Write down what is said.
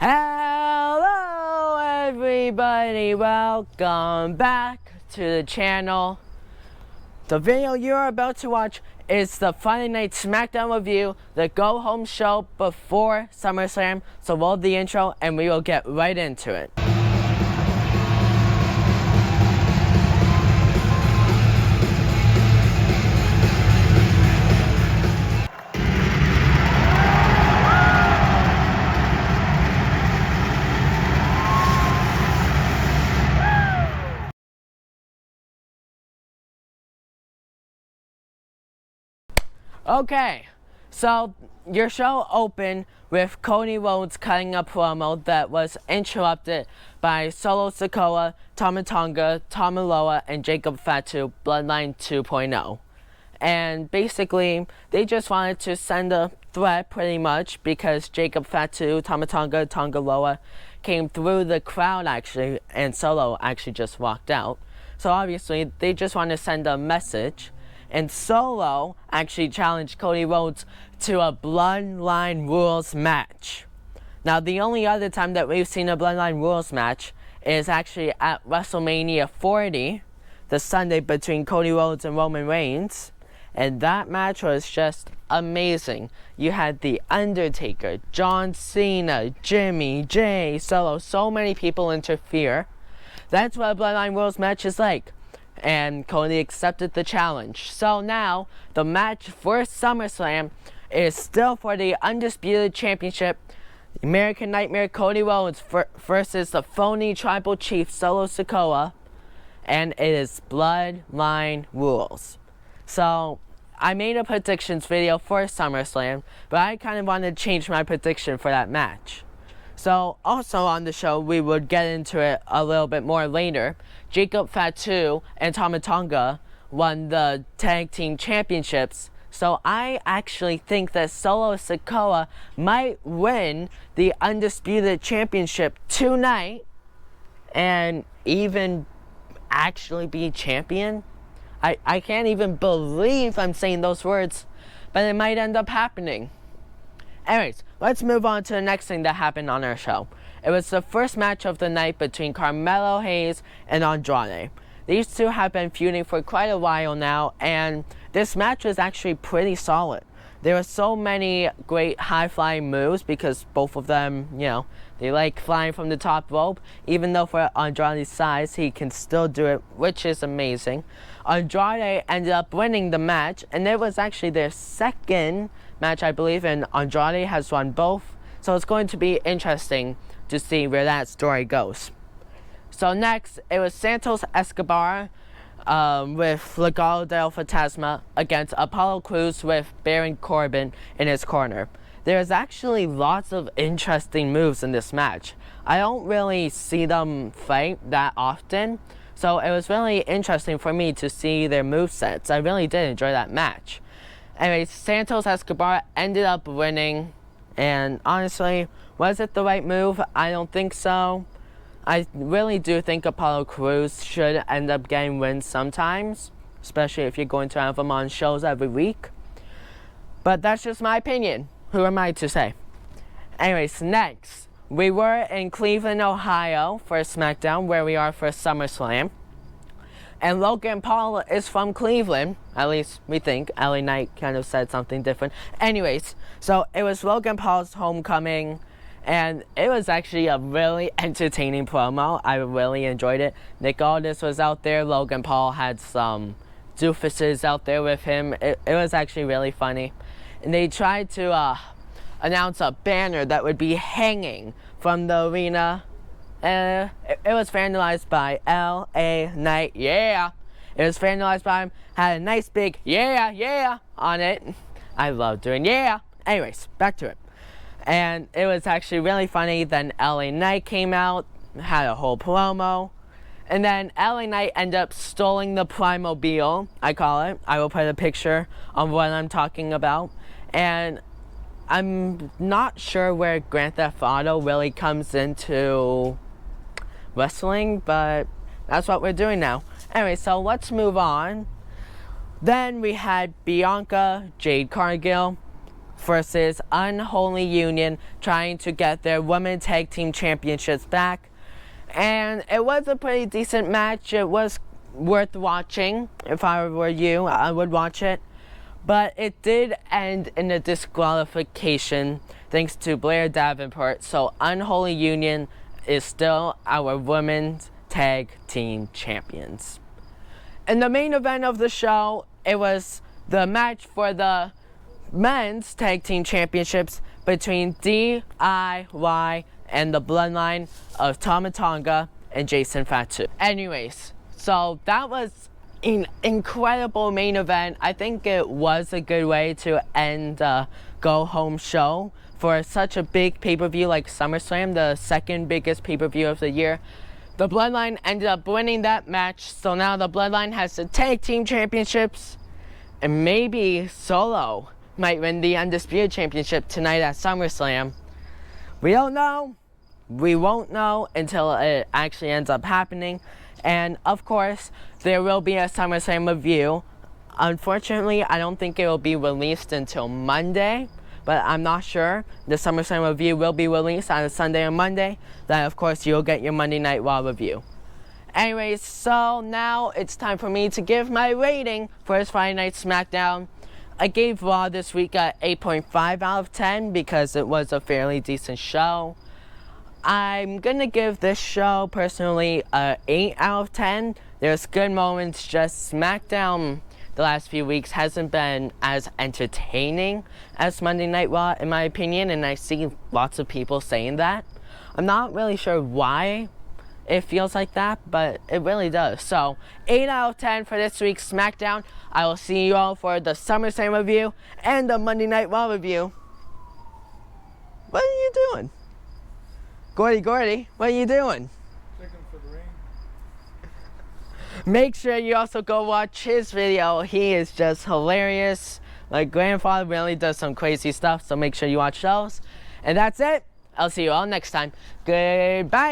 Hello everybody, welcome back to the channel. The video you're about to watch is the Friday Night Smackdown review, the go home show before SummerSlam. So roll the intro and we will get right into it. Okay, so your show opened with Cody Rhodes cutting a promo that was interrupted by Solo Sikoa, Tama Tonga, Tamaloa, and Jacob Fatu, Bloodline 2.0. And basically, they just wanted to send a threat pretty much because Jacob Fatu, Tama Tonga, Tongaloa came through the crowd actually, and Solo actually just walked out. So obviously, they just want to send a message. And Solo actually challenged Cody Rhodes to a Bloodline Rules match. Now, the only other time that we've seen a Bloodline Rules match is actually at WrestleMania 40, the Sunday between Cody Rhodes and Roman Reigns. And that match was just amazing. You had The Undertaker, John Cena, Jimmy, Jay, Solo, so many people interfere. That's what a Bloodline Rules match is like. And Cody accepted the challenge. So now, the match for SummerSlam is still for the Undisputed Championship. The American Nightmare Cody Rhodes versus the phony Tribal Chief Solo Sikoa. And it is Bloodline Rules. So, I made a predictions video for SummerSlam, but I kind of wanted to change my prediction for that match. So, also on the show, we would get into it a little bit more later. Jacob Fatu and Tama Tonga won the Tag Team Championships. So, I actually think that Solo Sikoa might win the Undisputed Championship tonight and even actually be champion. I can't even believe I'm saying those words, but it might end up happening. Anyways, let's move on to the next thing that happened on our show. It was the first match of the night between Carmelo Hayes and Andrade. These two have been feuding for quite a while now, and this match was actually pretty solid. There were so many great high-flying moves because both of them, they like flying from the top rope. Even though for Andrade's size, he can still do it, which is amazing. Andrade ended up winning the match, and it was actually their second match, I believe, and Andrade has won both. So it's going to be interesting to see where that story goes. So next, it was Santos Escobar with Legado del Fantasma against Apollo Crews with Baron Corbin in his corner. There's actually lots of interesting moves in this match. I don't really see them fight that often, so it was really interesting for me to see their movesets. I really did enjoy that match. Anyways, Santos Escobar ended up winning, and honestly, was it the right move? I don't think so. I really do think Apollo Crews should end up getting wins sometimes, especially if you're going to have them on shows every week. But that's just my opinion. Who am I to say? Anyways, next, we were in Cleveland, Ohio for SmackDown, where we are for SummerSlam. And Logan Paul is from Cleveland, at least we think. LA Knight kind of said something different. Anyways, so it was Logan Paul's homecoming, and it was actually a really entertaining promo. I really enjoyed it. Nick Aldis was out there. Logan Paul had some doofuses out there with him. It was actually really funny. And they tried to announce a banner that would be hanging from the arena. It was vandalized by LA Knight, yeah. It was vandalized by him, had a nice big yeah on it. I love doing yeah. Anyways, back to it. And it was actually really funny. Then LA Knight came out, had a whole promo. And then LA Knight ended up stealing the Primobile, I call it. I will put a picture on what I'm talking about. And I'm not sure where Grand Theft Auto really comes into wrestling, but that's what we're doing now. Anyway, so let's move on. Then we had Bianca, Jade Cargill, versus Unholy Union, trying to get their women's tag team championships back. And it was a pretty decent match. It was worth watching. If I were you, I would watch it. But it did end in a disqualification thanks to Blair Davenport. So Unholy Union is still our women's tag team champions. In the main event of the show, it was the match for the men's tag team championships between DIY and the Bloodline of Tama Tonga and Jason Fatu. Anyways, so that was an incredible main event. I think it was a good way to end the go home show for such a big pay-per-view like SummerSlam, the second biggest pay-per-view of the year. The Bloodline ended up winning that match, so now the Bloodline has the tag team championships, and maybe Solo might win the Undisputed Championship tonight at SummerSlam. We don't know. We won't know until it actually ends up happening. And of course, there will be a SummerSlam review. Unfortunately, I don't think it will be released until Monday, but I'm not sure. The SummerSlam review will be released on a Sunday or Monday. Then of course, you'll get your Monday Night Raw review. Anyways, so now it's time for me to give my rating for this Friday Night Smackdown. I gave Raw this week a 8.5 out of 10 because it was a fairly decent show. I'm gonna give this show personally a 8 out of 10. There's good moments, just SmackDown the last few weeks hasn't been as entertaining as Monday Night Raw in my opinion, and I see lots of people saying that. I'm not really sure why it feels like that, but it really does. So 8 out of 10 for this week's SmackDown. I will see you all for the SummerSlam review and the Monday Night Raw review. What are you doing? Gordy, what are you doing? Checking for the rain. Make sure you also go watch his video. He is just hilarious. My grandfather really does some crazy stuff, so make sure you watch those. And that's it. I'll see you all next time. Goodbye.